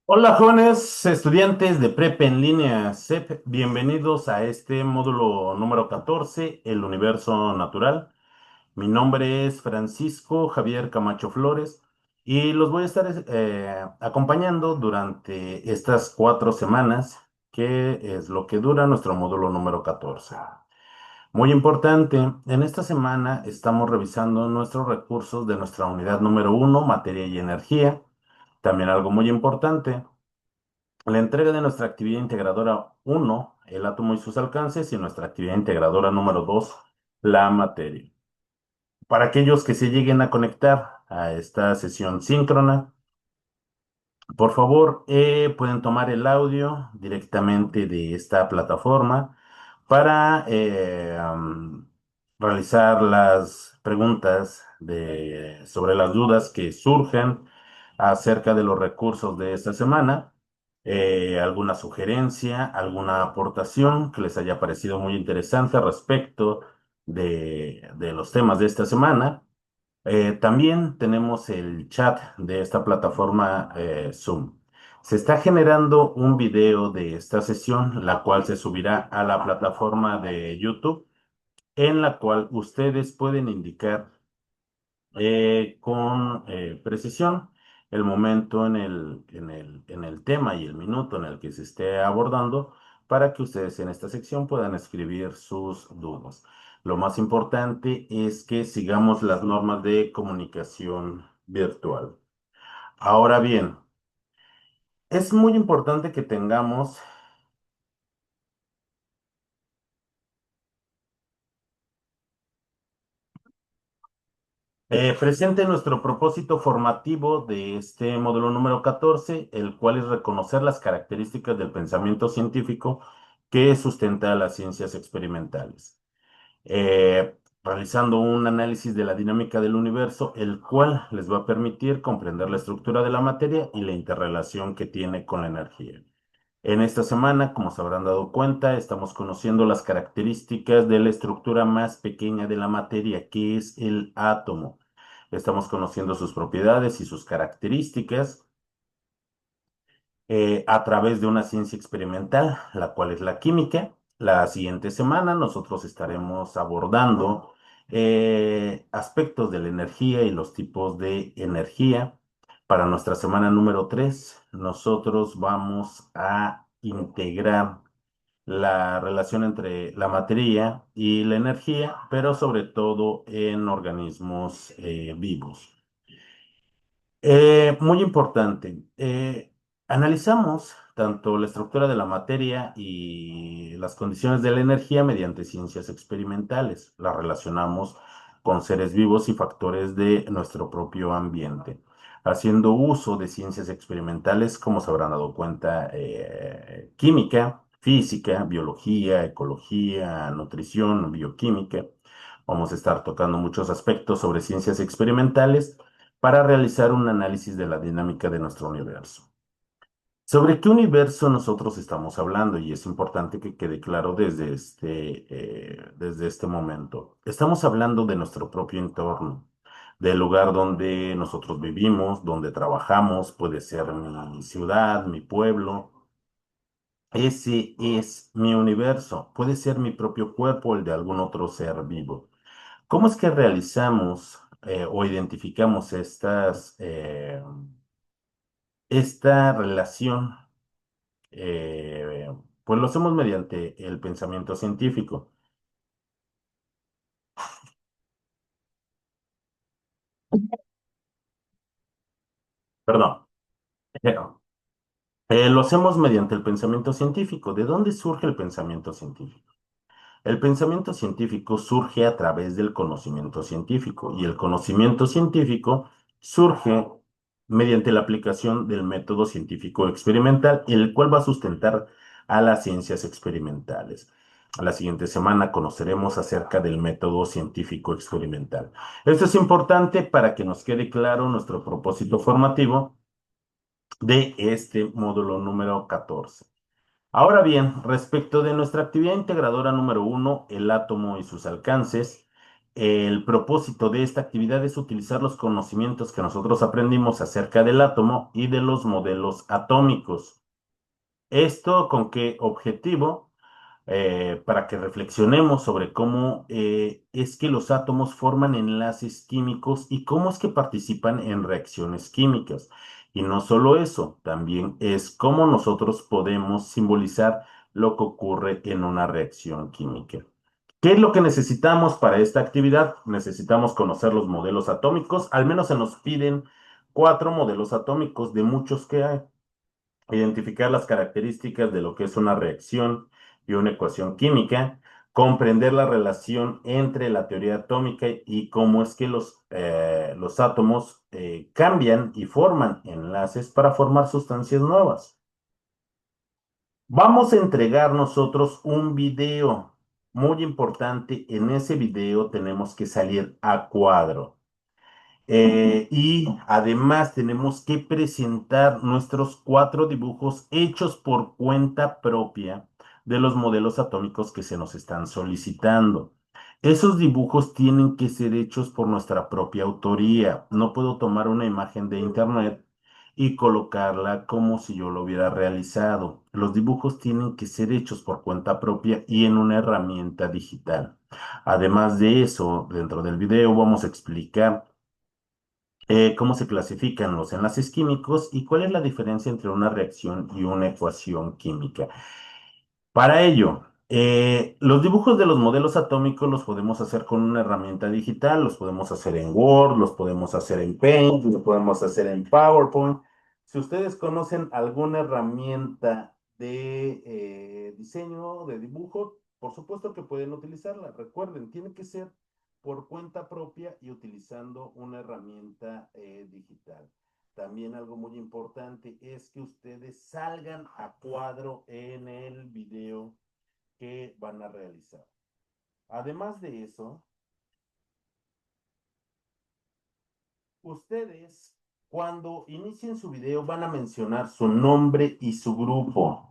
Hola jóvenes estudiantes de Prepa en línea CEP, bienvenidos a este módulo número 14, el universo natural. Mi nombre es Francisco Javier Camacho Flores y los voy a estar acompañando durante estas 4 semanas, que es lo que dura nuestro módulo número 14. Muy importante, en esta semana estamos revisando nuestros recursos de nuestra unidad número 1, materia y energía. También algo muy importante. La entrega de nuestra actividad integradora uno, el átomo y sus alcances, y nuestra actividad integradora número 2, la materia. Para aquellos que se lleguen a conectar a esta sesión síncrona, por favor, pueden tomar el audio directamente de esta plataforma para realizar las preguntas sobre las dudas que surgen acerca de los recursos de esta semana. Alguna sugerencia, alguna aportación que les haya parecido muy interesante respecto de los temas de esta semana. También tenemos el chat de esta plataforma Zoom. Se está generando un video de esta sesión, la cual se subirá a la plataforma de YouTube, en la cual ustedes pueden indicar con precisión el momento en el tema y el minuto en el que se esté abordando, para que ustedes en esta sección puedan escribir sus dudas. Lo más importante es que sigamos las normas de comunicación virtual. Ahora bien, es muy importante que tengamos presente nuestro propósito formativo de este módulo número 14, el cual es reconocer las características del pensamiento científico que sustenta las ciencias experimentales, realizando un análisis de la dinámica del universo, el cual les va a permitir comprender la estructura de la materia y la interrelación que tiene con la energía. En esta semana, como se habrán dado cuenta, estamos conociendo las características de la estructura más pequeña de la materia, que es el átomo. Estamos conociendo sus propiedades y sus características a través de una ciencia experimental, la cual es la química. La siguiente semana nosotros estaremos abordando aspectos de la energía y los tipos de energía. Para nuestra semana número 3, nosotros vamos a integrar la relación entre la materia y la energía, pero sobre todo en organismos vivos. Muy importante. Analizamos tanto la estructura de la materia y las condiciones de la energía mediante ciencias experimentales. Las relacionamos con seres vivos y factores de nuestro propio ambiente. Haciendo uso de ciencias experimentales, como se habrán dado cuenta, química, física, biología, ecología, nutrición, bioquímica. Vamos a estar tocando muchos aspectos sobre ciencias experimentales para realizar un análisis de la dinámica de nuestro universo. ¿Sobre qué universo nosotros estamos hablando? Y es importante que quede claro desde este momento. Estamos hablando de nuestro propio entorno, del lugar donde nosotros vivimos, donde trabajamos, puede ser mi ciudad, mi pueblo. Ese es mi universo, puede ser mi propio cuerpo o el de algún otro ser vivo. ¿Cómo es que realizamos o identificamos esta relación? Pues lo hacemos mediante el pensamiento científico. Perdón. Eh, lo hacemos mediante el pensamiento científico. ¿De dónde surge el pensamiento científico? El pensamiento científico surge a través del conocimiento científico, y el conocimiento científico surge mediante la aplicación del método científico experimental, el cual va a sustentar a las ciencias experimentales. La siguiente semana conoceremos acerca del método científico experimental. Esto es importante para que nos quede claro nuestro propósito formativo de este módulo número 14. Ahora bien, respecto de nuestra actividad integradora número 1, el átomo y sus alcances, el propósito de esta actividad es utilizar los conocimientos que nosotros aprendimos acerca del átomo y de los modelos atómicos. ¿Esto con qué objetivo? Para que reflexionemos sobre cómo es que los átomos forman enlaces químicos y cómo es que participan en reacciones químicas. Y no solo eso, también es cómo nosotros podemos simbolizar lo que ocurre en una reacción química. ¿Qué es lo que necesitamos para esta actividad? Necesitamos conocer los modelos atómicos, al menos se nos piden 4 modelos atómicos de muchos que hay. Identificar las características de lo que es una reacción y una ecuación química, comprender la relación entre la teoría atómica y cómo es que los átomos cambian y forman enlaces para formar sustancias nuevas. Vamos a entregar nosotros un video muy importante. En ese video tenemos que salir a cuadro. Y además tenemos que presentar nuestros 4 dibujos hechos por cuenta propia de los modelos atómicos que se nos están solicitando. Esos dibujos tienen que ser hechos por nuestra propia autoría. No puedo tomar una imagen de internet y colocarla como si yo lo hubiera realizado. Los dibujos tienen que ser hechos por cuenta propia y en una herramienta digital. Además de eso, dentro del video vamos a explicar cómo se clasifican los enlaces químicos y cuál es la diferencia entre una reacción y una ecuación química. Para ello, los dibujos de los modelos atómicos los podemos hacer con una herramienta digital, los podemos hacer en Word, los podemos hacer en Paint, los podemos hacer en PowerPoint. Si ustedes conocen alguna herramienta de diseño, de dibujo, por supuesto que pueden utilizarla. Recuerden, tiene que ser por cuenta propia y utilizando una herramienta digital. También algo muy importante es que ustedes salgan a cuadro en el video que van a realizar. Además de eso, ustedes cuando inicien su video van a mencionar su nombre y su grupo.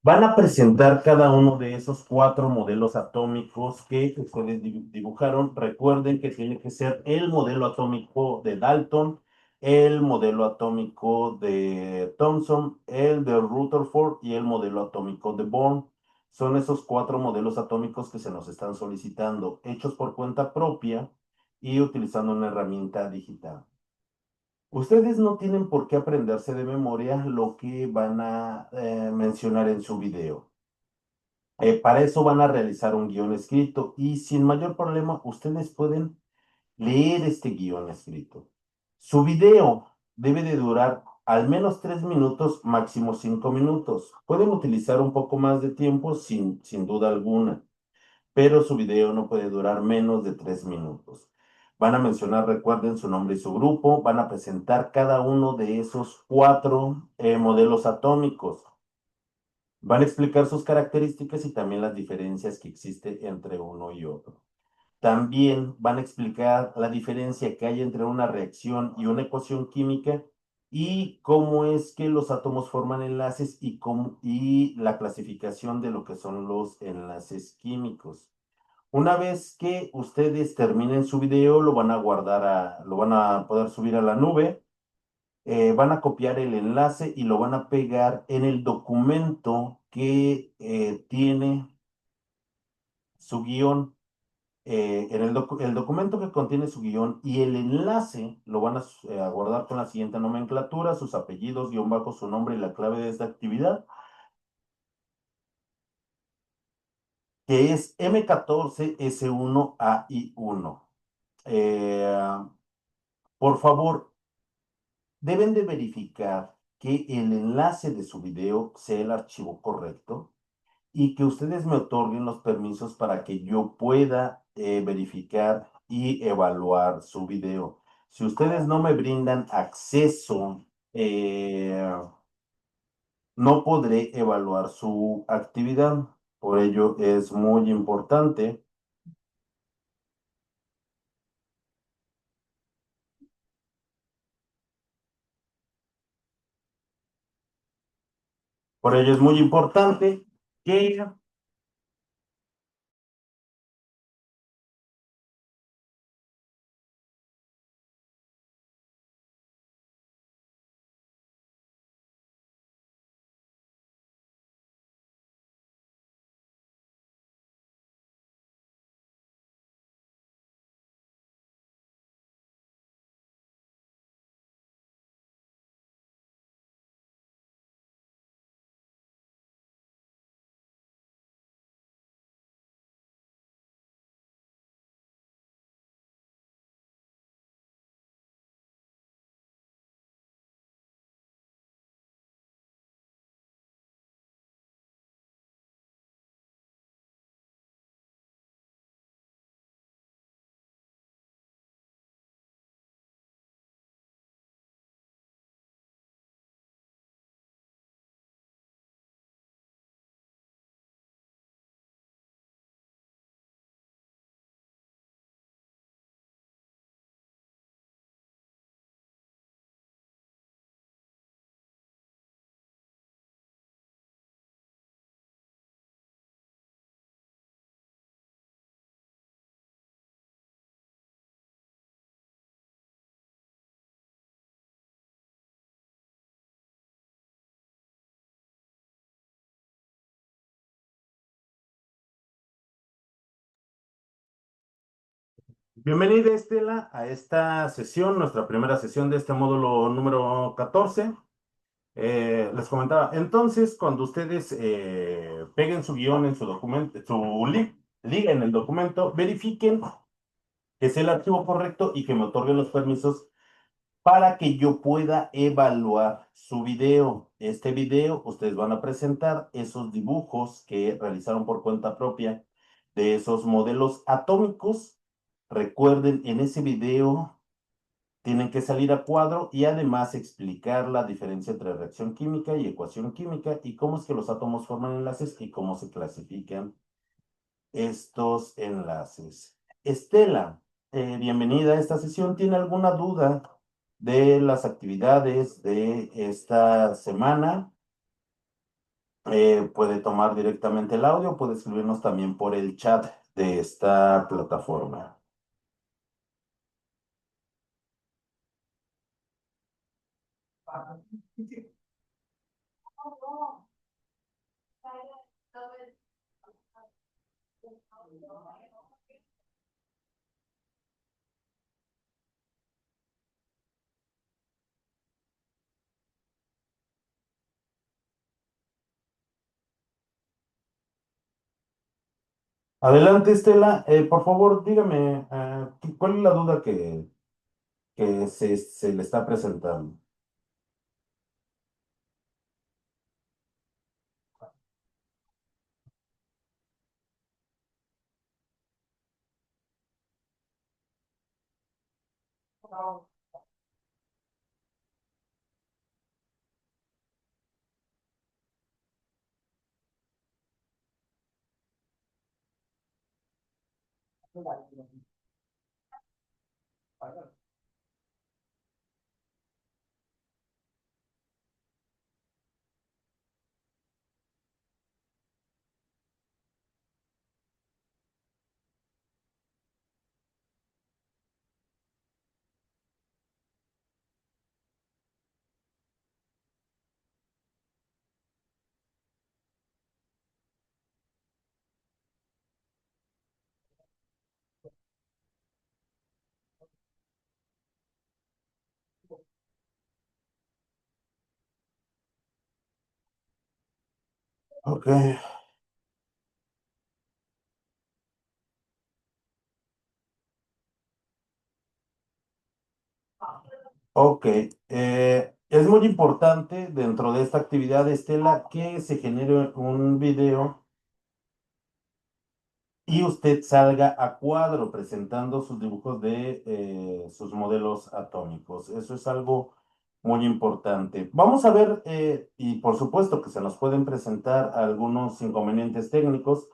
Van a presentar cada uno de esos 4 modelos atómicos que ustedes dibujaron. Recuerden que tiene que ser el modelo atómico de Dalton, el modelo atómico de Thomson, el de Rutherford y el modelo atómico de Bohr. Son esos 4 modelos atómicos que se nos están solicitando, hechos por cuenta propia y utilizando una herramienta digital. Ustedes no tienen por qué aprenderse de memoria lo que van a mencionar en su video. Para eso van a realizar un guión escrito y sin mayor problema ustedes pueden leer este guión escrito. Su video debe de durar al menos 3 minutos, máximo 5 minutos. Pueden utilizar un poco más de tiempo sin duda alguna, pero su video no puede durar menos de 3 minutos. Van a mencionar, recuerden su nombre y su grupo, van a presentar cada uno de esos 4 modelos atómicos. Van a explicar sus características y también las diferencias que existen entre uno y otro. También van a explicar la diferencia que hay entre una reacción y una ecuación química y cómo es que los átomos forman enlaces y la clasificación de lo que son los enlaces químicos. Una vez que ustedes terminen su video, lo van a lo van a poder subir a la nube, van a copiar el enlace y lo van a pegar en el documento que tiene su guión. El documento que contiene su guión y el enlace lo van a guardar con la siguiente nomenclatura: sus apellidos, guión bajo, su nombre y la clave de esta actividad, que es M14S1AI1. Por favor, deben de verificar que el enlace de su video sea el archivo correcto y que ustedes me otorguen los permisos para que yo pueda verificar y evaluar su video. Si ustedes no me brindan acceso, no podré evaluar su actividad. Por ello es muy importante. Por ello es muy importante que Bienvenida, Estela, a esta sesión, nuestra primera sesión de este módulo número 14. Les comentaba, entonces, cuando ustedes peguen su guión en su documento, liga en el documento, verifiquen que es el archivo correcto y que me otorguen los permisos para que yo pueda evaluar su video. Este video, ustedes van a presentar esos dibujos que realizaron por cuenta propia de esos modelos atómicos. Recuerden, en ese video tienen que salir a cuadro y además explicar la diferencia entre reacción química y ecuación química y cómo es que los átomos forman enlaces y cómo se clasifican estos enlaces. Estela, bienvenida a esta sesión. ¿Tiene alguna duda de las actividades de esta semana? Puede tomar directamente el audio, puede escribirnos también por el chat de esta plataforma. Adelante, Estela. Por favor, dígame, ¿cuál es la duda que se le está presentando? Ok, ok. Es muy importante dentro de esta actividad, Estela, que se genere un video y usted salga a cuadro presentando sus dibujos de sus modelos atómicos. Eso es algo muy importante. Vamos a ver, y por supuesto que se nos pueden presentar algunos inconvenientes técnicos,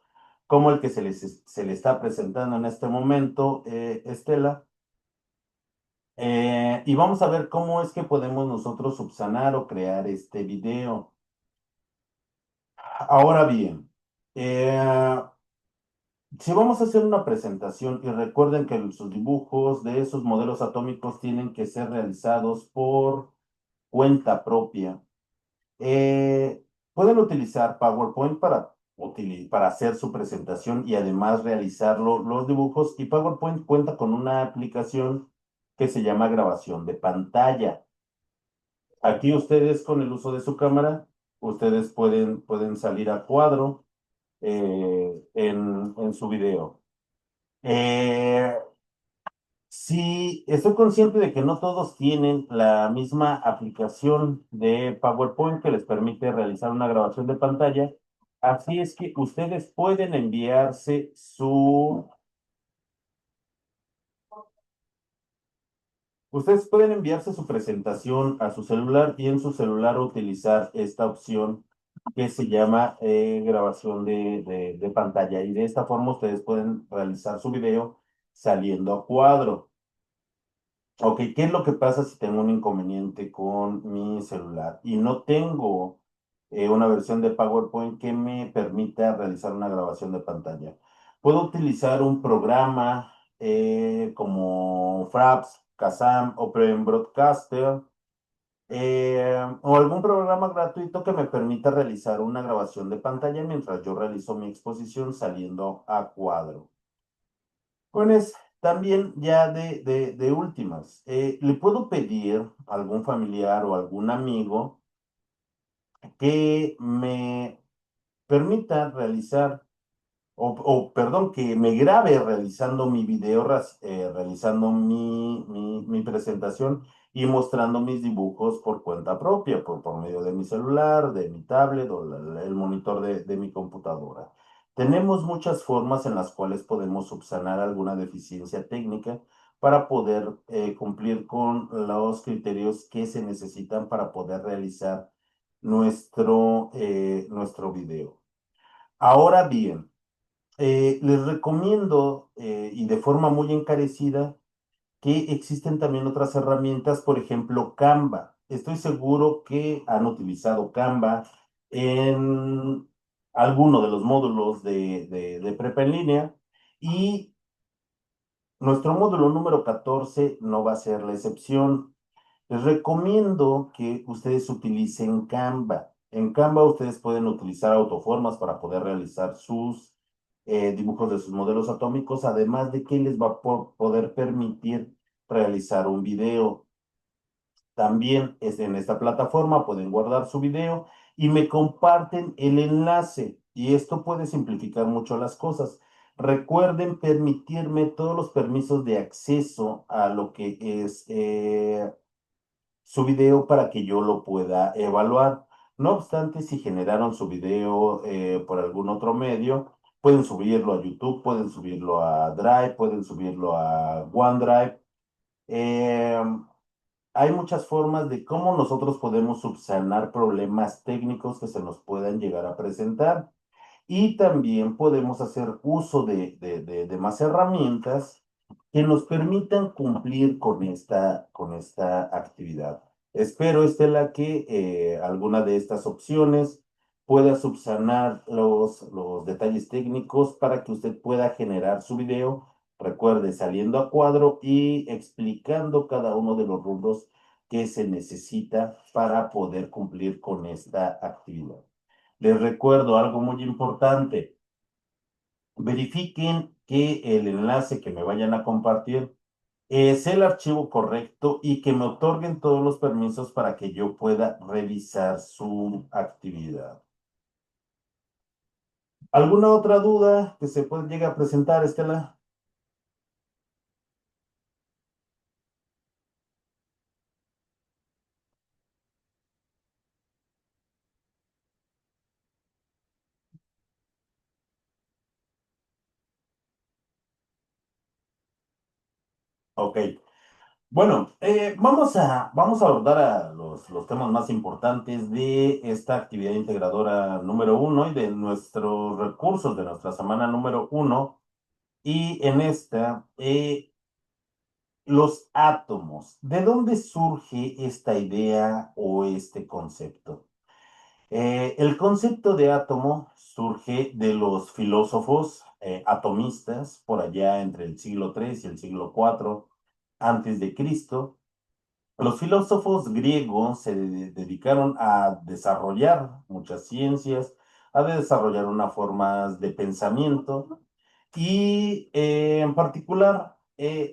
como el que se le está presentando en este momento, Estela. Y vamos a ver cómo es que podemos nosotros subsanar o crear este video. Ahora bien, si vamos a hacer una presentación y recuerden que sus dibujos de esos modelos atómicos tienen que ser realizados por cuenta propia, pueden utilizar PowerPoint para hacer su presentación y además realizar los dibujos. Y PowerPoint cuenta con una aplicación que se llama grabación de pantalla. Aquí ustedes con el uso de su cámara, ustedes pueden salir a cuadro en su video. Eh, sí, estoy consciente de que no todos tienen la misma aplicación de PowerPoint que les permite realizar una grabación de pantalla. Así es que ustedes pueden enviarse su presentación a su celular y en su celular utilizar esta opción que se llama grabación de pantalla. Y de esta forma ustedes pueden realizar su video saliendo a cuadro. Ok, ¿qué es lo que pasa si tengo un inconveniente con mi celular y no tengo una versión de PowerPoint que me permita realizar una grabación de pantalla? Puedo utilizar un programa como Fraps, Kazam, Open Broadcaster o algún programa gratuito que me permita realizar una grabación de pantalla mientras yo realizo mi exposición saliendo a cuadro. También ya de últimas, le puedo pedir a algún familiar o algún amigo que me permita realizar perdón, que me grabe realizando mi video, realizando mi presentación y mostrando mis dibujos por cuenta propia, por medio de mi celular, de mi tablet o el monitor de mi computadora. Tenemos muchas formas en las cuales podemos subsanar alguna deficiencia técnica para poder cumplir con los criterios que se necesitan para poder realizar nuestro video. Ahora bien, les recomiendo y de forma muy encarecida que existen también otras herramientas, por ejemplo, Canva. Estoy seguro que han utilizado Canva en alguno de los módulos de prepa en línea y nuestro módulo número 14 no va a ser la excepción. Les recomiendo que ustedes utilicen Canva. En Canva ustedes pueden utilizar autoformas para poder realizar sus dibujos de sus modelos atómicos, además de que les va a poder permitir realizar un video. También en esta plataforma pueden guardar su video y me comparten el enlace. Y esto puede simplificar mucho las cosas. Recuerden permitirme todos los permisos de acceso a lo que es su video para que yo lo pueda evaluar. No obstante, si generaron su video por algún otro medio, pueden subirlo a YouTube, pueden subirlo a Drive, pueden subirlo a OneDrive. Eh, Hay muchas formas de cómo nosotros podemos subsanar problemas técnicos que se nos puedan llegar a presentar. Y también podemos hacer uso de más herramientas que nos permitan cumplir con esta actividad. Espero, Estela, que alguna de estas opciones pueda subsanar los detalles técnicos para que usted pueda generar su video. Recuerde, saliendo a cuadro y explicando cada uno de los rubros que se necesita para poder cumplir con esta actividad. Les recuerdo algo muy importante. Verifiquen que el enlace que me vayan a compartir es el archivo correcto y que me otorguen todos los permisos para que yo pueda revisar su actividad. ¿Alguna otra duda que se puede llegar a presentar, Estela? Ok. Bueno, vamos a abordar a los temas más importantes de esta actividad integradora número uno y de nuestros recursos de nuestra semana número uno. Y en esta, los átomos. ¿De dónde surge esta idea o este concepto? El concepto de átomo surge de los filósofos atomistas por allá entre el siglo III y el siglo IV antes de Cristo. Los filósofos griegos se dedicaron a desarrollar muchas ciencias, a desarrollar unas formas de pensamiento y en particular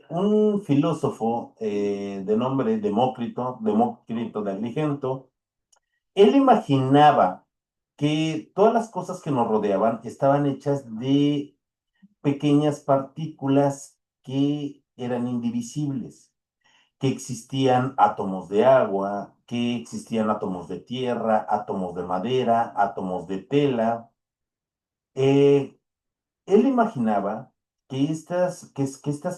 un filósofo de nombre Demócrito de Agrigento, él imaginaba que todas las cosas que nos rodeaban estaban hechas de pequeñas partículas que eran indivisibles, que existían átomos de agua, que existían átomos de tierra, átomos de madera, átomos de tela. Eh, Él imaginaba que estas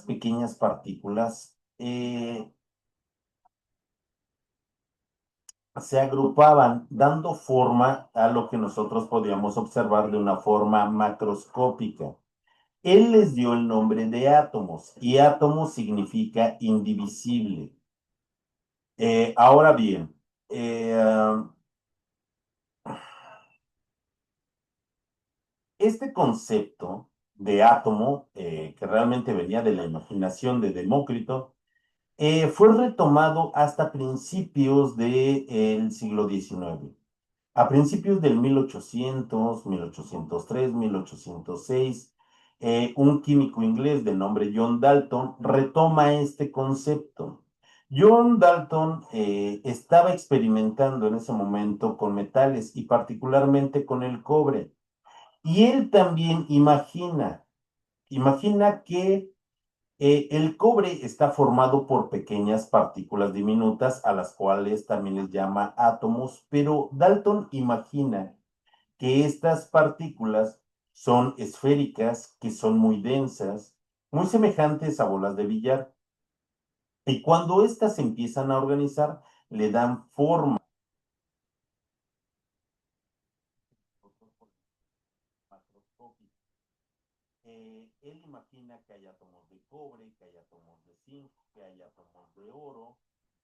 pequeñas partículas se agrupaban dando forma a lo que nosotros podíamos observar de una forma macroscópica. Él les dio el nombre de átomos y átomo significa indivisible. Ahora bien, eh, este concepto de átomo, que realmente venía de la imaginación de Demócrito, fue retomado hasta principios del siglo XIX. A principios del 1800, 1803, 1806, un químico inglés de nombre John Dalton retoma este concepto. John Dalton estaba experimentando en ese momento con metales y particularmente con el cobre. Y él también imagina que el cobre está formado por pequeñas partículas diminutas a las cuales también les llama átomos, pero Dalton imagina que estas partículas son esféricas, que son muy densas, muy semejantes a bolas de billar. Y cuando éstas se empiezan a organizar, le dan forma macroscópica. Él imagina que hay átomos de cobre, que hay átomos de zinc, que hay átomos de oro,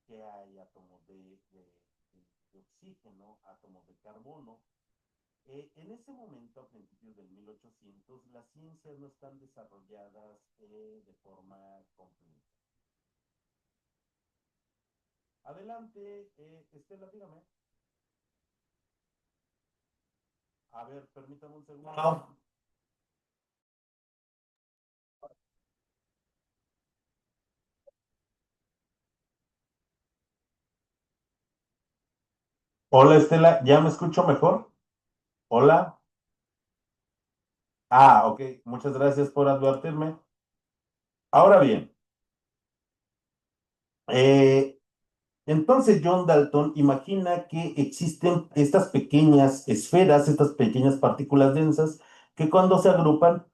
que hay átomos de oxígeno, átomos de carbono. En ese momento, a principios del 1800, las ciencias no están desarrolladas de forma completa. Adelante, Estela, dígame. A ver, permítame un segundo. Hola, Estela, ¿ya me escucho mejor? Hola. Ah, ok, muchas gracias por advertirme. Ahora bien, eh, entonces John Dalton imagina que existen estas pequeñas esferas, estas pequeñas partículas densas, que cuando se agrupan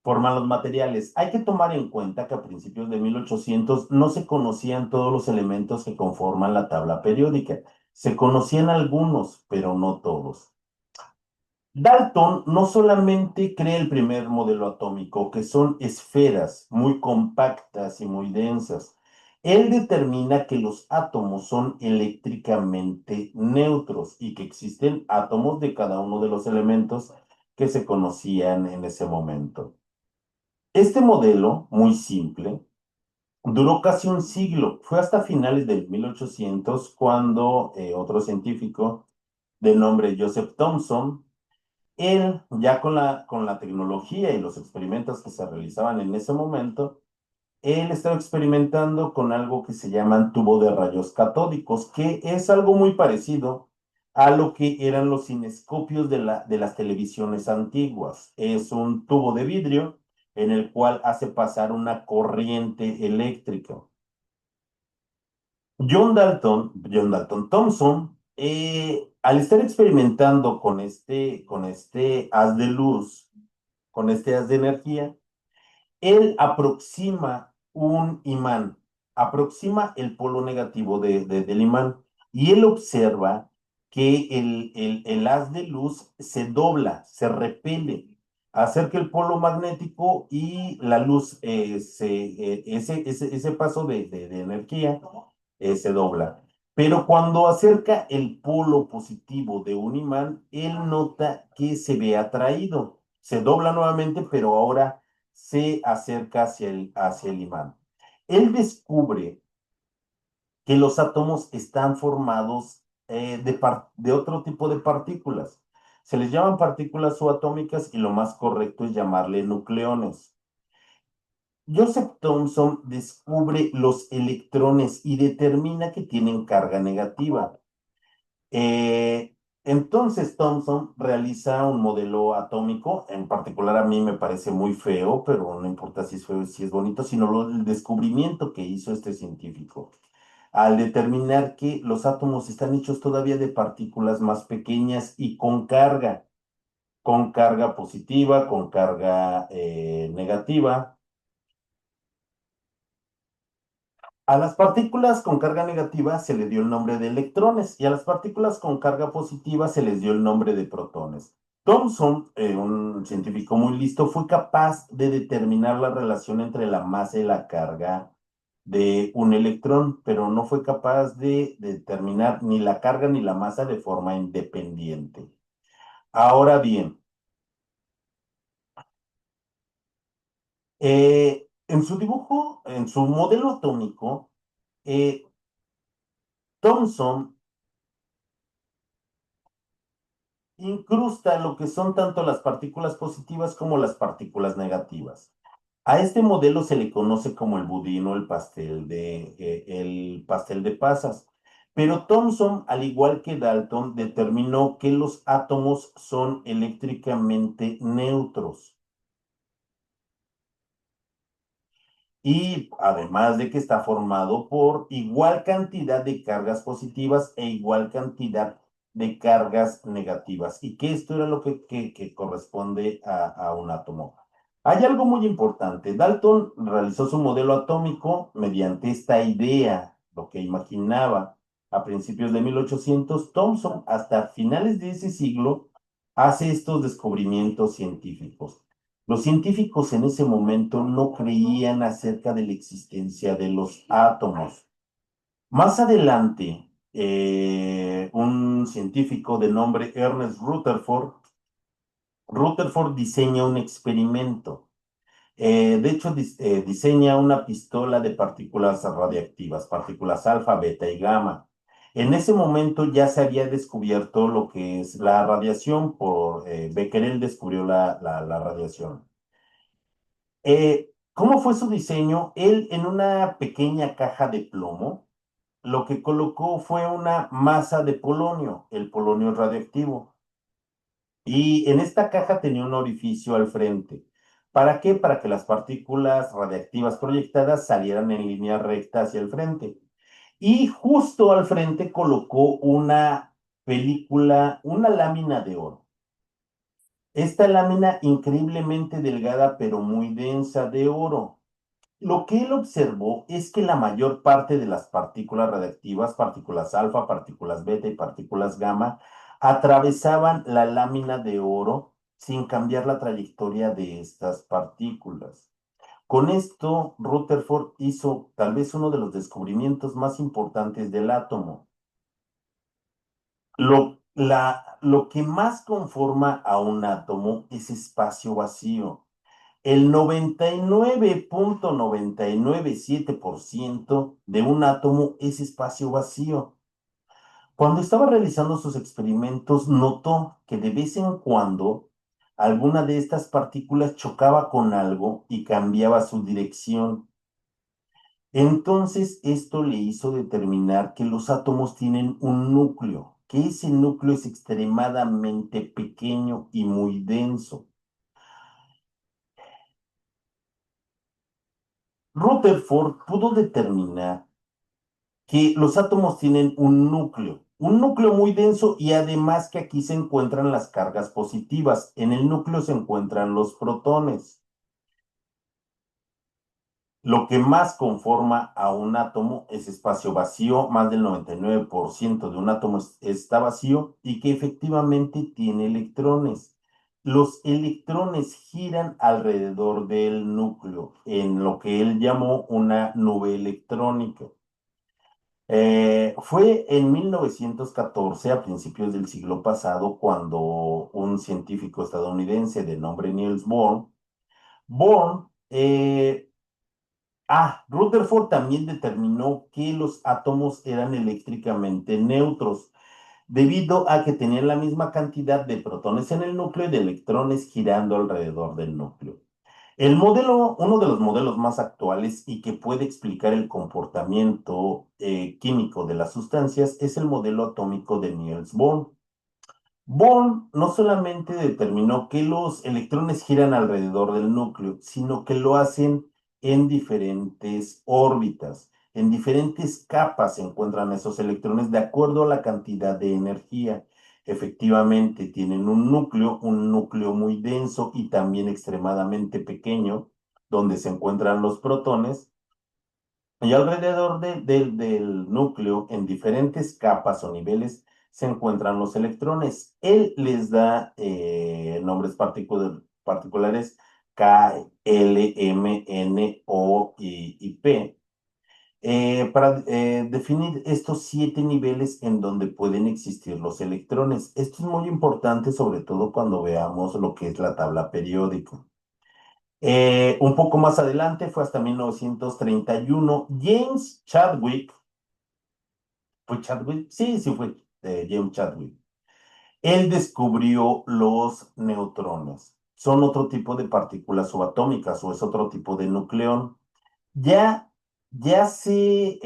forman los materiales. Hay que tomar en cuenta que a principios de 1800 no se conocían todos los elementos que conforman la tabla periódica. Se conocían algunos, pero no todos. Dalton no solamente crea el primer modelo atómico, que son esferas muy compactas y muy densas. Él determina que los átomos son eléctricamente neutros y que existen átomos de cada uno de los elementos que se conocían en ese momento. Este modelo, muy simple, duró casi un siglo. Fue hasta finales del 1800 cuando otro científico de nombre Joseph Thomson, él, ya con la tecnología y los experimentos que se realizaban en ese momento, él estaba experimentando con algo que se llaman tubo de rayos catódicos, que es algo muy parecido a lo que eran los cinescopios de las televisiones antiguas. Es un tubo de vidrio en el cual hace pasar una corriente eléctrica. John Dalton Thompson, al estar experimentando con este haz de luz, con este haz de energía, él aproxima un imán, aproxima el polo negativo del imán y él observa que el haz de luz se dobla, se repele, acerca el polo magnético y la luz, ese paso de energía se dobla. Pero cuando acerca el polo positivo de un imán, él nota que se ve atraído. Se dobla nuevamente, pero ahora se acerca hacia el imán. Él descubre que los átomos están formados de otro tipo de partículas. Se les llaman partículas subatómicas y lo más correcto es llamarle nucleones. Joseph Thomson descubre los electrones y determina que tienen carga negativa. Eh, entonces Thomson realiza un modelo atómico, en particular a mí me parece muy feo, pero no importa si es feo, si es bonito, sino el descubrimiento que hizo este científico, al determinar que los átomos están hechos todavía de partículas más pequeñas y con carga positiva, con carga negativa. A las partículas con carga negativa se le dio el nombre de electrones y a las partículas con carga positiva se les dio el nombre de protones. Thomson, un científico muy listo, fue capaz de determinar la relación entre la masa y la carga de un electrón, pero no fue capaz de determinar ni la carga ni la masa de forma independiente. Ahora bien, en su dibujo, en su modelo atómico, eh, Thomson incrusta lo que son tanto las partículas positivas como las partículas negativas. A este modelo se le conoce como el budín o el pastel de pasas. Pero Thomson, al igual que Dalton, determinó que los átomos son eléctricamente neutros. Y además de que está formado por igual cantidad de cargas positivas e igual cantidad de cargas negativas, y que esto era lo que corresponde a un átomo. Hay algo muy importante. Dalton realizó su modelo atómico mediante esta idea, lo que imaginaba a principios de 1800. Thomson, hasta finales de ese siglo, hace estos descubrimientos científicos. Los científicos en ese momento no creían acerca de la existencia de los átomos. Más adelante, un científico de nombre Ernest Rutherford diseña un experimento. De hecho, diseña una pistola de partículas radiactivas, partículas alfa, beta y gamma. En ese momento ya se había descubierto lo que es la radiación. Becquerel descubrió la radiación. ¿Cómo fue su diseño? Él, en una pequeña caja de plomo, lo que colocó fue una masa de polonio. El polonio es radioactivo. Y en esta caja tenía un orificio al frente. ¿Para qué? Para que las partículas radiactivas proyectadas salieran en línea recta hacia el frente. Y justo al frente colocó una lámina de oro. Esta lámina increíblemente delgada pero muy densa de oro. Lo que él observó es que la mayor parte de las partículas radiactivas, partículas alfa, partículas beta y partículas gamma, atravesaban la lámina de oro sin cambiar la trayectoria de estas partículas. Con esto, Rutherford hizo tal vez uno de los descubrimientos más importantes del átomo. Lo que más conforma a un átomo es espacio vacío. El 99.997% de un átomo es espacio vacío. Cuando estaba realizando sus experimentos, notó que de vez en cuando alguna de estas partículas chocaba con algo y cambiaba su dirección. Entonces, esto le hizo determinar que los átomos tienen un núcleo, que ese núcleo es extremadamente pequeño y muy denso. Rutherford pudo determinar que los átomos tienen un núcleo muy denso, y además que aquí se encuentran las cargas positivas. En el núcleo se encuentran los protones. Lo que más conforma a un átomo es espacio vacío. Más del 99% de un átomo está vacío y que efectivamente tiene electrones. Los electrones giran alrededor del núcleo en lo que él llamó una nube electrónica. Fue en 1914, a principios del siglo pasado, cuando un científico estadounidense de nombre Niels Bohr, Rutherford también determinó que los átomos eran eléctricamente neutros, debido a que tenían la misma cantidad de protones en el núcleo y de electrones girando alrededor del núcleo. Uno de los modelos más actuales y que puede explicar el comportamiento químico de las sustancias es el modelo atómico de Niels Bohr. Bohr no solamente determinó que los electrones giran alrededor del núcleo, sino que lo hacen en diferentes órbitas, en diferentes capas se encuentran esos electrones de acuerdo a la cantidad de energía. Efectivamente, tienen un núcleo muy denso y también extremadamente pequeño, donde se encuentran los protones, y alrededor del núcleo, en diferentes capas o niveles, se encuentran los electrones. Él les da nombres particulares: K, L, M, N, O y P, para definir estos 7 niveles en donde pueden existir los electrones. Esto es muy importante, sobre todo cuando veamos lo que es la tabla periódica. Un poco más adelante, fue hasta 1931, James Chadwick. ¿Fue Chadwick? Sí, sí fue James Chadwick. Él descubrió los neutrones. Son otro tipo de partículas subatómicas o es otro tipo de nucleón. Ya, ya se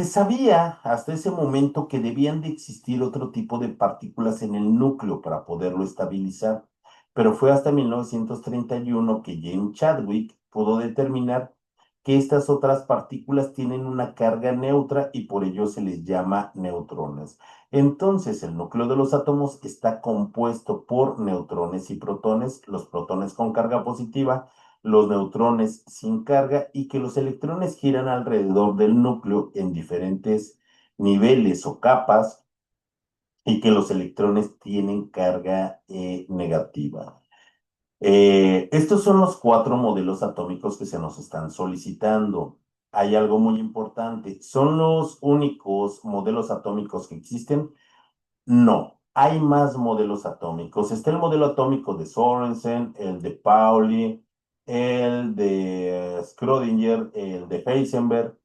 sabía hasta ese momento que debían de existir otro tipo de partículas en el núcleo para poderlo estabilizar, pero fue hasta 1931 que James Chadwick pudo determinar que estas otras partículas tienen una carga neutra y por ello se les llama neutrones. Entonces, el núcleo de los átomos está compuesto por neutrones y protones, los protones con carga positiva, los neutrones sin carga y que los electrones giran alrededor del núcleo en diferentes niveles o capas y que los electrones tienen carga negativa. Estos son los cuatro modelos atómicos que se nos están solicitando. Hay algo muy importante. ¿Son los únicos modelos atómicos que existen? No, hay más modelos atómicos. Está el modelo atómico de Sorensen, el de Pauli, el de Schrödinger, el de Heisenberg,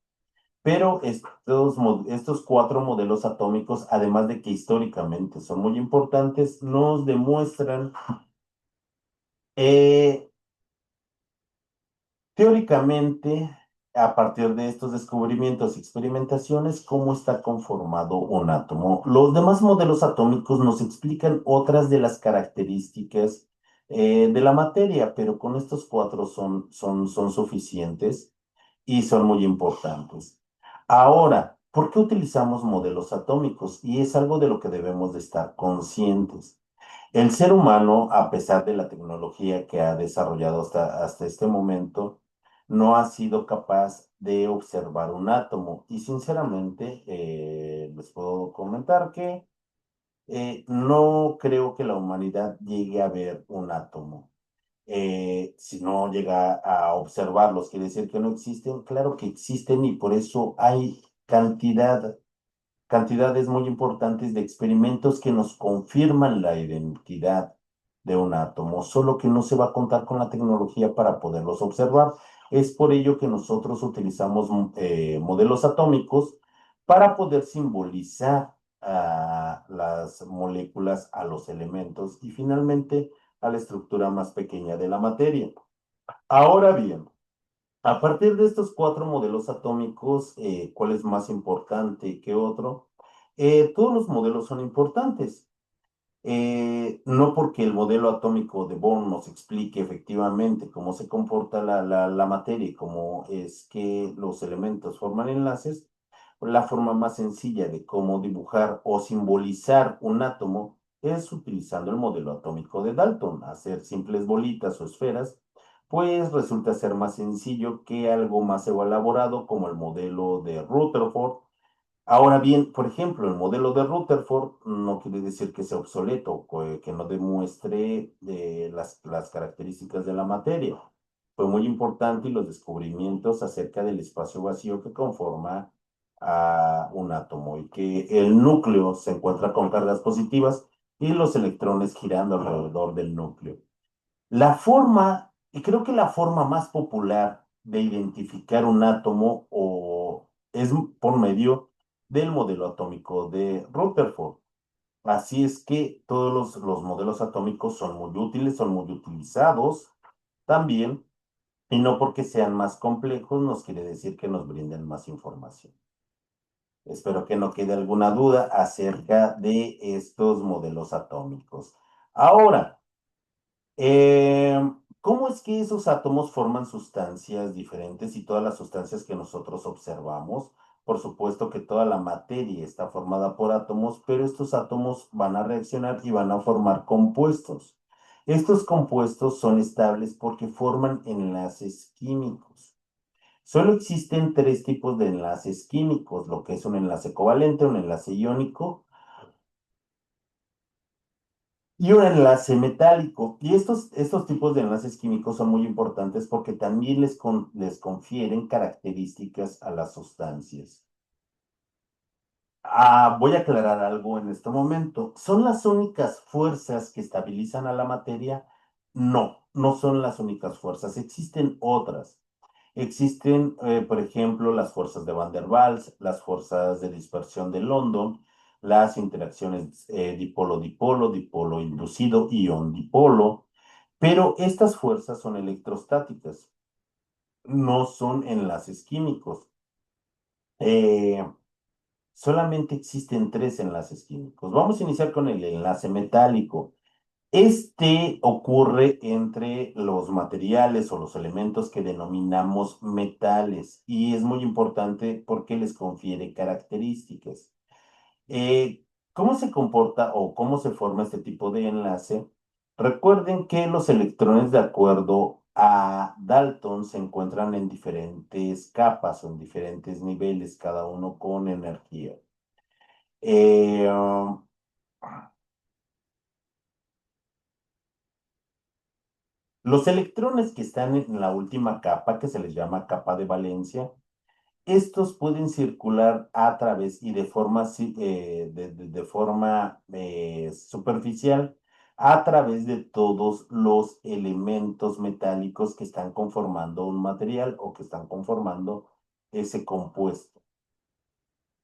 pero estos cuatro modelos atómicos, además de que históricamente son muy importantes, nos demuestran eh, teóricamente, a partir de estos descubrimientos y experimentaciones, cómo está conformado un átomo. Los demás modelos atómicos nos explican otras de las características de la materia, pero con estos cuatro son suficientes y son muy importantes. Ahora, ¿por qué utilizamos modelos atómicos? Y es algo de lo que debemos de estar conscientes. El ser humano, a pesar de la tecnología que ha desarrollado hasta este momento, no ha sido capaz de observar un átomo. Y sinceramente, les puedo comentar que no creo que la humanidad llegue a ver un átomo. Si no llega a observarlos, quiere decir que no existen. Claro que existen y por eso hay cantidades muy importantes de experimentos que nos confirman la identidad de un átomo, solo que no se va a contar con la tecnología para poderlos observar. Es por ello que nosotros utilizamos modelos atómicos para poder simbolizar a las moléculas, a los elementos y finalmente a la estructura más pequeña de la materia. Ahora bien, a partir de estos cuatro modelos atómicos, ¿cuál es más importante que otro? Todos los modelos son importantes. No porque el modelo atómico de Bohr nos explique efectivamente cómo se comporta la materia y cómo es que los elementos forman enlaces, la forma más sencilla de cómo dibujar o simbolizar un átomo es utilizando el modelo atómico de Dalton, hacer simples bolitas o esferas, pues resulta ser más sencillo que algo más elaborado como el modelo de Rutherford. Ahora bien, por ejemplo, el modelo de Rutherford no quiere decir que sea obsoleto, que no demuestre las características de la materia. Fue muy importante y los descubrimientos acerca del espacio vacío que conforma a un átomo y que el núcleo se encuentra con cargas positivas y los electrones girando alrededor del núcleo. La forma, y creo que la forma más popular de identificar un átomo es por medio del modelo atómico de Rutherford. Así es que todos los modelos atómicos son muy útiles, son muy utilizados también, y no porque sean más complejos nos quiere decir que nos brinden más información. Espero que no quede alguna duda acerca de estos modelos atómicos. Ahora, Eh, ¿cómo es que esos átomos forman sustancias diferentes y todas las sustancias que nosotros observamos? Por supuesto que toda la materia está formada por átomos, pero estos átomos van a reaccionar y van a formar compuestos. Estos compuestos son estables porque forman enlaces químicos. Solo existen tres tipos de enlaces químicos, lo que es un enlace covalente, un enlace iónico y un enlace metálico. Y estos tipos de enlaces químicos son muy importantes porque también les confieren características a las sustancias. Voy a aclarar algo en este momento. ¿Son las únicas fuerzas que estabilizan a la materia? No, no son las únicas fuerzas. Existen otras. Existen, por ejemplo, las fuerzas de Van der Waals, las fuerzas de dispersión de London, las interacciones dipolo-dipolo, dipolo inducido, ion-dipolo, pero estas fuerzas son electrostáticas, no son enlaces químicos. Eh, Solamente existen tres enlaces químicos. Vamos a iniciar con el enlace metálico. Este ocurre entre los materiales o los elementos que denominamos metales y es muy importante porque les confiere características. Eh, ¿Cómo se comporta o cómo se forma este tipo de enlace? Recuerden que los electrones, de acuerdo a Dalton, se encuentran en diferentes capas o en diferentes niveles, cada uno con energía. Eh, um, los electrones que están en la última capa, que se les llama capa de valencia, estos pueden circular a través y de forma, de forma superficial a través de todos los elementos metálicos que están conformando un material o que están conformando ese compuesto.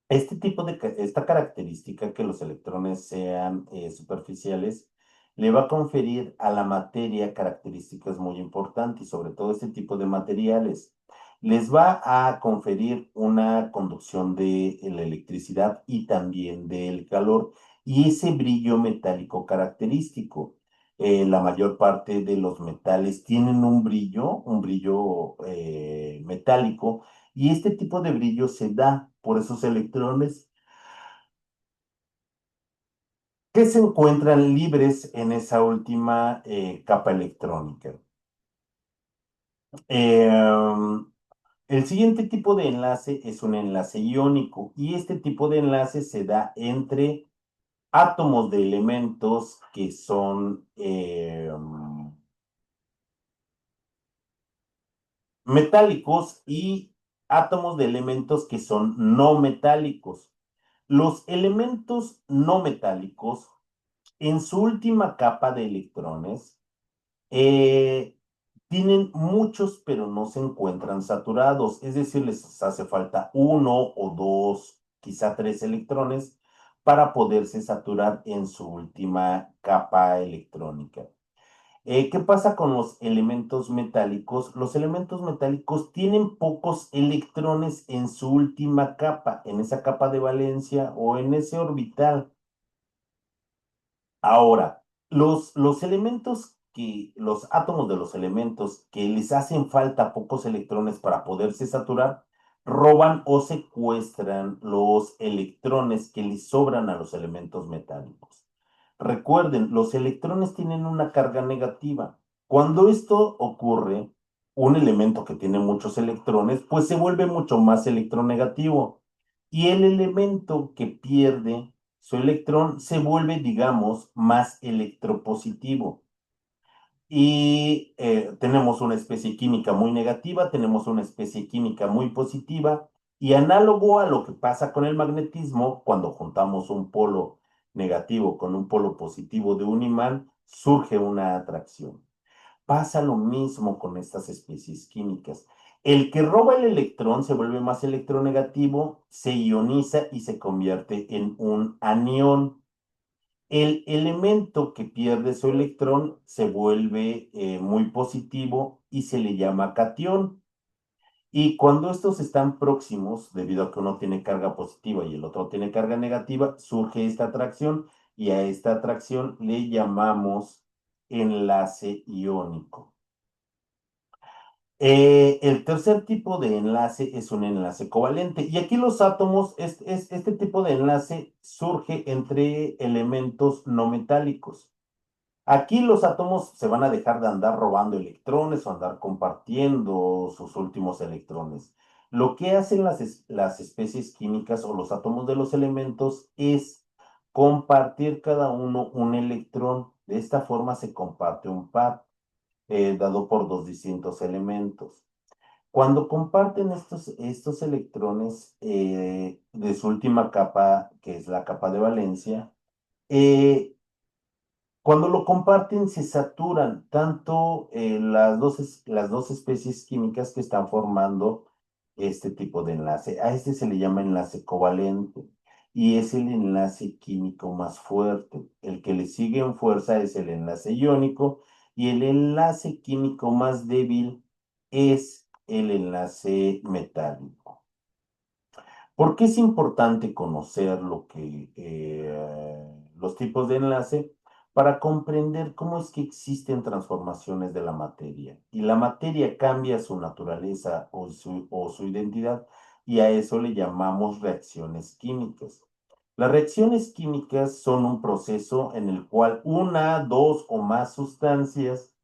Esta característica que los electrones sean superficiales le va a conferir a la materia características muy importantes y sobre todo este tipo de materiales. Les va a conferir una conducción de la electricidad y también del calor y ese brillo metálico característico. La mayor parte de los metales tienen un brillo metálico y este tipo de brillo se da por esos electrones que se encuentran libres en esa última capa electrónica. Um, el siguiente tipo de enlace es un enlace iónico y este tipo de enlace se da entre átomos de elementos que son metálicos y átomos de elementos que son no metálicos. Los elementos no metálicos en su última capa de electrones, eh, tienen muchos, pero no se encuentran saturados. Es decir, les hace falta uno o dos, quizá tres electrones para poderse saturar en su última capa electrónica. ¿Qué pasa con los elementos metálicos? Los elementos metálicos tienen pocos electrones en su última capa, en esa capa de valencia o en ese orbital. Ahora, los átomos de los elementos que les hacen falta pocos electrones para poderse saturar, roban o secuestran los electrones que les sobran a los elementos metálicos. Recuerden, los electrones tienen una carga negativa. Cuando esto ocurre, un elemento que tiene muchos electrones, pues se vuelve mucho más electronegativo. Y el elemento que pierde su electrón se vuelve, digamos, más electropositivo. Y tenemos una especie química muy negativa, tenemos una especie química muy positiva, y análogo a lo que pasa con el magnetismo, cuando juntamos un polo negativo con un polo positivo de un imán, surge una atracción. Pasa lo mismo con estas especies químicas. El que roba el electrón se vuelve más electronegativo, se ioniza y se convierte en un anión. El elemento que pierde su electrón se vuelve muy positivo y se le llama catión. Y cuando estos están próximos, debido a que uno tiene carga positiva y el otro tiene carga negativa, surge esta atracción y a esta atracción le llamamos enlace iónico. El tercer tipo de enlace es un enlace covalente. Y aquí los átomos, este tipo de enlace surge entre elementos no metálicos. Aquí los átomos se van a dejar de andar robando electrones o andar compartiendo sus últimos electrones. Lo que hacen las especies químicas o los átomos de los elementos es compartir cada uno un electrón. De esta forma se comparte un par dado por dos distintos elementos. Cuando comparten estos electrones de su última capa, que es la capa de valencia, eh, Cuando lo comparten, se saturan tanto las dos especies químicas que están formando este tipo de enlace. A este se le llama enlace covalente y es el enlace químico más fuerte. El que le sigue en fuerza es el enlace iónico y el enlace químico más débil es el enlace metálico. ¿Por qué es importante conocer los tipos de enlace? Para comprender cómo es que existen transformaciones de la materia. Y la materia cambia su naturaleza o su identidad y a eso le llamamos reacciones químicas. Las reacciones químicas son un proceso en el cual una, dos o más sustancias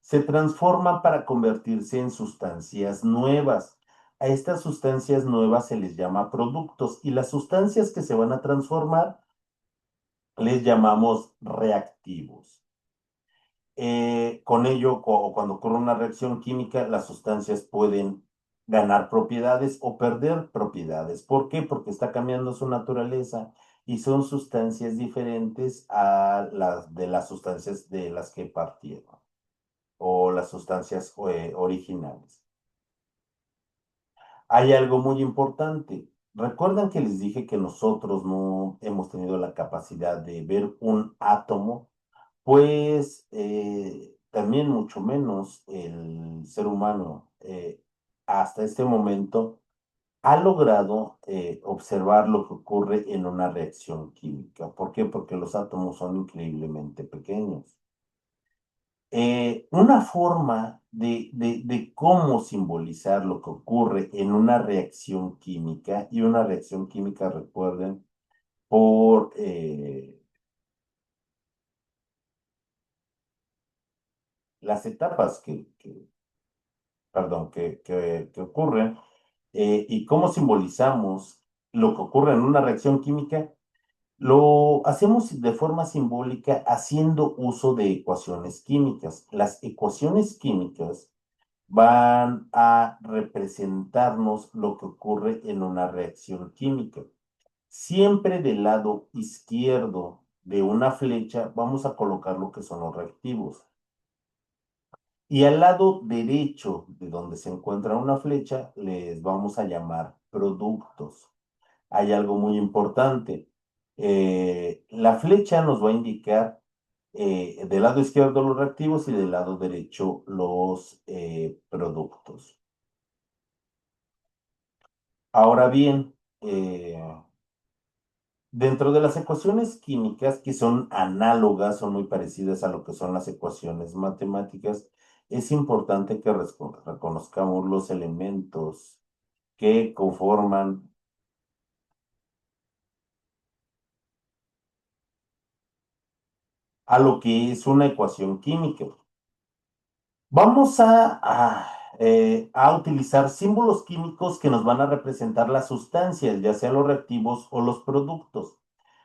se transforman para convertirse en sustancias nuevas. A estas sustancias nuevas se les llama productos y las sustancias que se van a transformar les llamamos reactivos. Con ello, cuando ocurre una reacción química, las sustancias pueden ganar propiedades o perder propiedades. ¿Por qué? Porque está cambiando su naturaleza y son sustancias diferentes a las de las sustancias de las que partieron o las sustancias originales. Hay algo muy importante. ¿Recuerdan que les dije que nosotros no hemos tenido la capacidad de ver un átomo? Pues también mucho menos el ser humano hasta este momento ha logrado observar lo que ocurre en una reacción química. ¿Por qué? Porque los átomos son increíblemente pequeños. Una forma de cómo simbolizar lo que ocurre en una reacción química, y una reacción química, recuerden, por las etapas perdón, que ocurren, y cómo simbolizamos lo que ocurre en una reacción química, lo hacemos de forma simbólica haciendo uso de ecuaciones químicas. Las ecuaciones químicas van a representarnos lo que ocurre en una reacción química. Siempre del lado izquierdo de una flecha vamos a colocar lo que son los reactivos. Y al lado derecho de donde se encuentra una flecha les vamos a llamar productos. Hay algo muy importante. La flecha nos va a indicar del lado izquierdo los reactivos y del lado derecho los productos. Ahora bien, dentro de las ecuaciones químicas, que son análogas, son muy parecidas a lo que son las ecuaciones matemáticas, es importante que reconozcamos los elementos que conforman a lo que es una ecuación química. Vamos a utilizar símbolos químicos que nos van a representar las sustancias, ya sean los reactivos o los productos.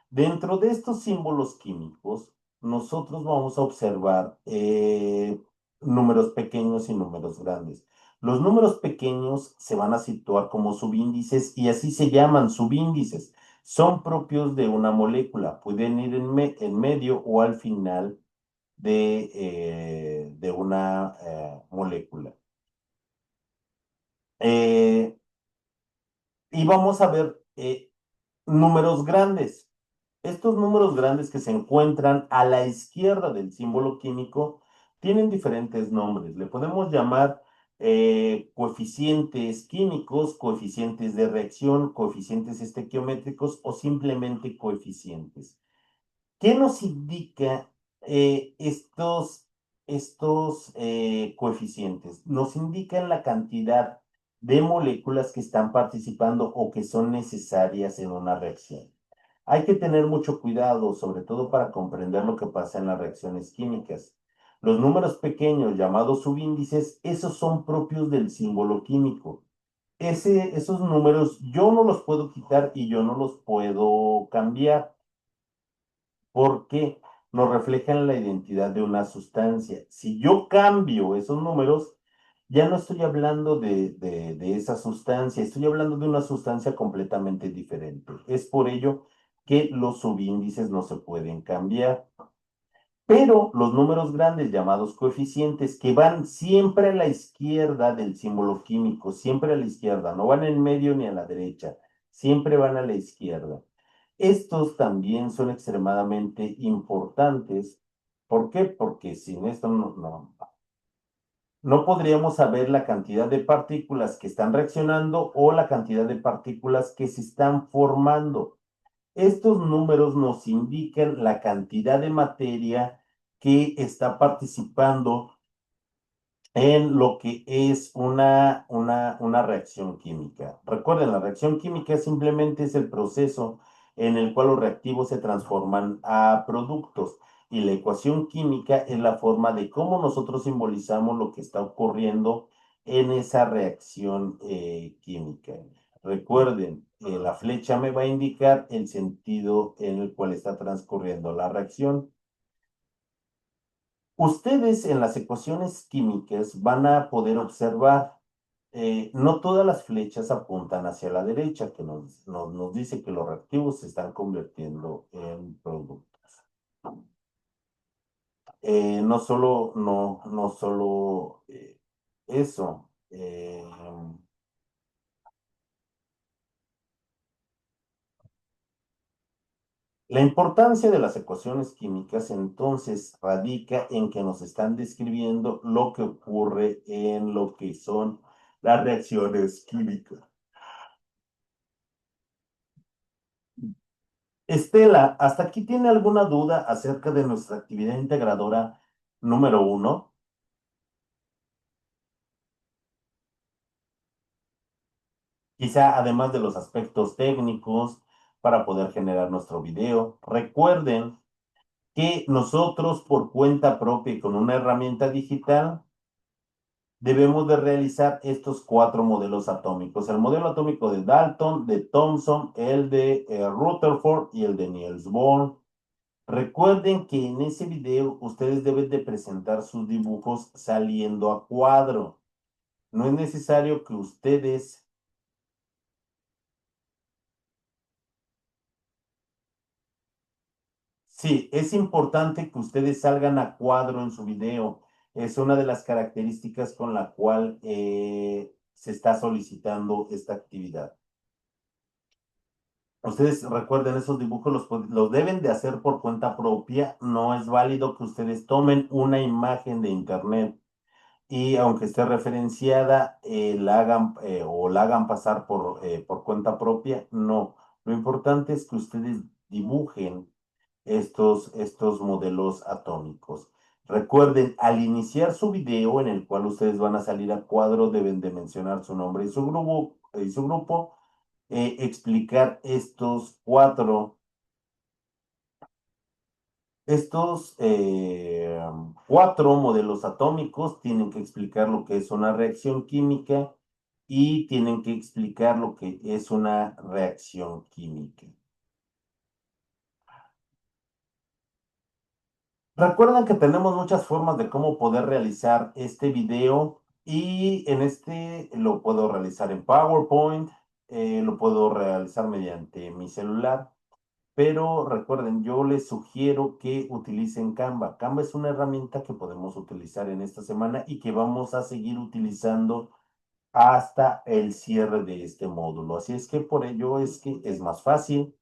Dentro de estos símbolos químicos, nosotros vamos a observar números pequeños y números grandes. Los números pequeños se van a situar como subíndices y así se llaman subíndices. Son propios de una molécula, pueden ir en medio o al final de una molécula. Eh, y vamos a ver números grandes. Estos números grandes que se encuentran a la izquierda del símbolo químico tienen diferentes nombres. Le podemos llamar coeficientes químicos, coeficientes de reacción, coeficientes estequiométricos o simplemente coeficientes. ¿Qué nos indica estos coeficientes? Nos indican la cantidad de moléculas que están participando o que son necesarias en una reacción. Hay que tener mucho cuidado, sobre todo para comprender lo que pasa en las reacciones químicas. Los números pequeños, llamados subíndices, esos son propios del símbolo químico. Esos números yo no los puedo quitar y yo no los puedo cambiar porque nos reflejan la identidad de una sustancia. Si yo cambio esos números, ya no estoy hablando de esa sustancia, estoy hablando de una sustancia completamente diferente. Es por ello que los subíndices no se pueden cambiar. Pero los números grandes llamados coeficientes que van siempre a la izquierda del símbolo químico, siempre a la izquierda, no van en medio ni a la derecha, siempre van a la izquierda. Estos también son extremadamente importantes. ¿Por qué? Porque sin esto no podríamos saber la cantidad de partículas que están reaccionando o la cantidad de partículas que se están formando. Estos números nos indican la cantidad de materia que está participando en lo que es una reacción química. Recuerden, la reacción química simplemente es el proceso en el cual los reactivos se transforman a productos y la ecuación química es la forma de cómo nosotros simbolizamos lo que está ocurriendo en esa reacción química. Recuerden, la flecha me va a indicar el sentido en el cual está transcurriendo la reacción. Ustedes en las ecuaciones químicas van a poder observar, no todas las flechas apuntan hacia la derecha, que nos dice que los reactivos se están convirtiendo en productos. No solo eso. La importancia de las ecuaciones químicas entonces radica en que nos están describiendo lo que ocurre en lo que son las reacciones químicas. Estela, ¿hasta aquí tiene alguna duda acerca de nuestra actividad integradora número uno? Quizá además de los aspectos técnicos para poder generar nuestro video. Recuerden que nosotros por cuenta propia y con una herramienta digital debemos de realizar estos cuatro modelos atómicos. El modelo atómico de Dalton, de Thomson, el de Rutherford y el de Niels Bohr. Recuerden que en ese video ustedes deben de presentar sus dibujos saliendo a cuadro. No es necesario que ustedes. Sí, es importante que ustedes salgan a cuadro en su video. Es una de las características con la cual se está solicitando esta actividad. Ustedes recuerden, esos dibujos los deben de hacer por cuenta propia. No es válido que ustedes tomen una imagen de internet y aunque esté referenciada, la hagan o la hagan pasar por cuenta propia. No, lo importante es que ustedes dibujen estos modelos atómicos. Recuerden, al iniciar su video en el cual ustedes van a salir a cuadro, deben de mencionar su nombre y su grupo, explicar estos cuatro modelos atómicos, tienen que explicar lo que es una reacción química y tienen que explicar lo que es una reacción química. Recuerden que tenemos muchas formas de cómo poder realizar este video y en este lo puedo realizar en PowerPoint, lo puedo realizar mediante mi celular, pero recuerden, yo les sugiero que utilicen Canva. Canva es una herramienta que podemos utilizar en esta semana y que vamos a seguir utilizando hasta el cierre de este módulo. Así es que por ello es que es más fácil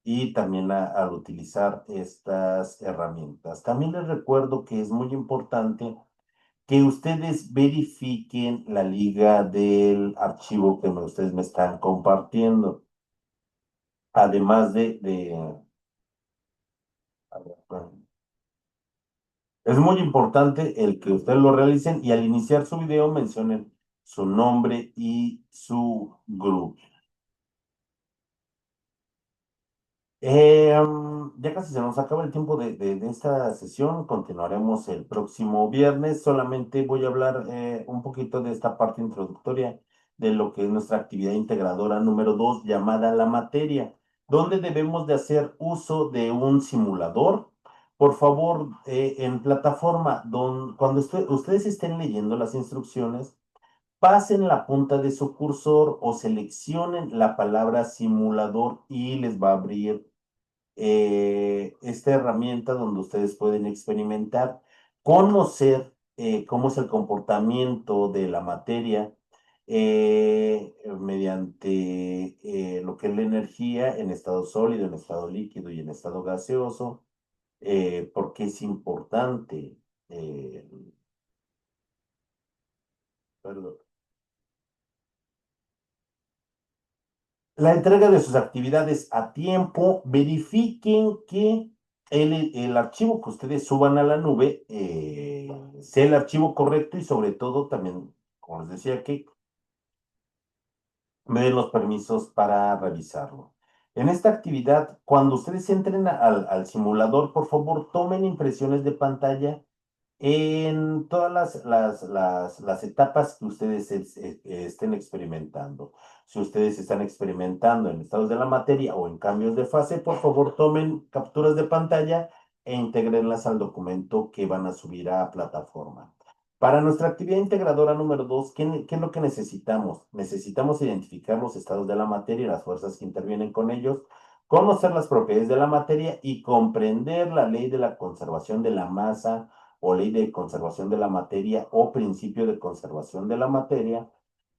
y también al utilizar estas herramientas. También les recuerdo que es muy importante que ustedes verifiquen la liga del archivo que ustedes me están compartiendo. Además a ver, es muy importante el que ustedes lo realicen y al iniciar su video mencionen su nombre y su grupo. Ya casi se nos acaba el tiempo de esta sesión. Continuaremos el próximo viernes. Solamente voy a hablar un poquito de esta parte introductoria de lo que es nuestra actividad integradora número 2 llamada la materia, donde debemos de hacer uso de un simulador. Por favor, en plataforma, cuando ustedes estén leyendo las instrucciones, pasen la punta de su cursor o seleccionen la palabra simulador y les va a abrir esta herramienta donde ustedes pueden experimentar, conocer cómo es el comportamiento de la materia mediante lo que es la energía en estado sólido, en estado líquido y en estado gaseoso, porque es importante. eh, perdón. La entrega de sus actividades a tiempo, verifiquen que el archivo que ustedes suban a la nube sea el archivo correcto y sobre todo también, como les decía, que me den los permisos para revisarlo. En esta actividad, cuando ustedes entren al simulador, por favor, tomen impresiones de pantalla en todas las etapas que ustedes estén experimentando. Si ustedes están experimentando en estados de la materia o en cambios de fase, por favor tomen capturas de pantalla e intégrenlas al documento que van a subir a plataforma. Para nuestra actividad integradora número 2, ¿qué es lo que necesitamos? Necesitamos identificar los estados de la materia y las fuerzas que intervienen con ellos, conocer las propiedades de la materia y comprender la ley de la conservación de la masa o ley de conservación de la materia o principio de conservación de la materia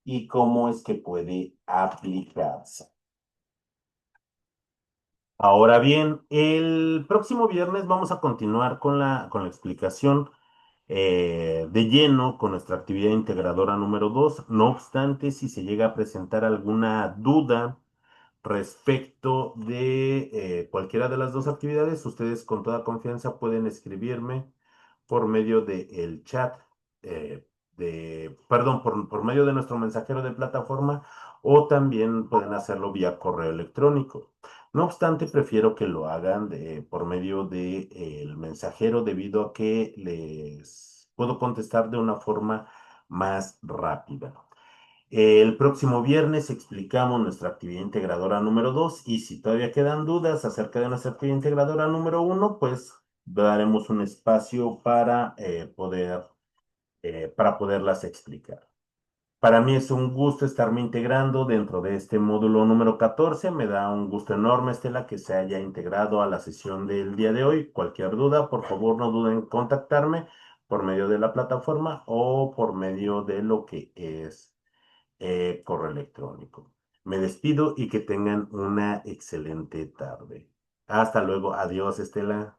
y cómo es que puede aplicarse. Ahora bien, el próximo viernes vamos a continuar con la explicación de lleno con nuestra actividad integradora número 2. No obstante, si se llega a presentar alguna duda respecto de cualquiera de las dos actividades, ustedes con toda confianza pueden escribirme por medio del chat, perdón, por medio de nuestro mensajero de plataforma o también pueden hacerlo vía correo electrónico. No obstante, prefiero que lo hagan por medio de, el mensajero debido a que les puedo contestar de una forma más rápida. El próximo viernes explicamos nuestra actividad integradora número 2 y si todavía quedan dudas acerca de nuestra actividad integradora número 1, pues daremos un espacio para poderlas explicar. Para mí es un gusto estarme integrando dentro de este módulo número 14. Me da un gusto enorme, Estela, que se haya integrado a la sesión del día de hoy. Cualquier duda, por favor, no duden en contactarme por medio de la plataforma o por medio de lo que es correo electrónico. Me despido y que tengan una excelente tarde. Hasta luego. Adiós, Estela.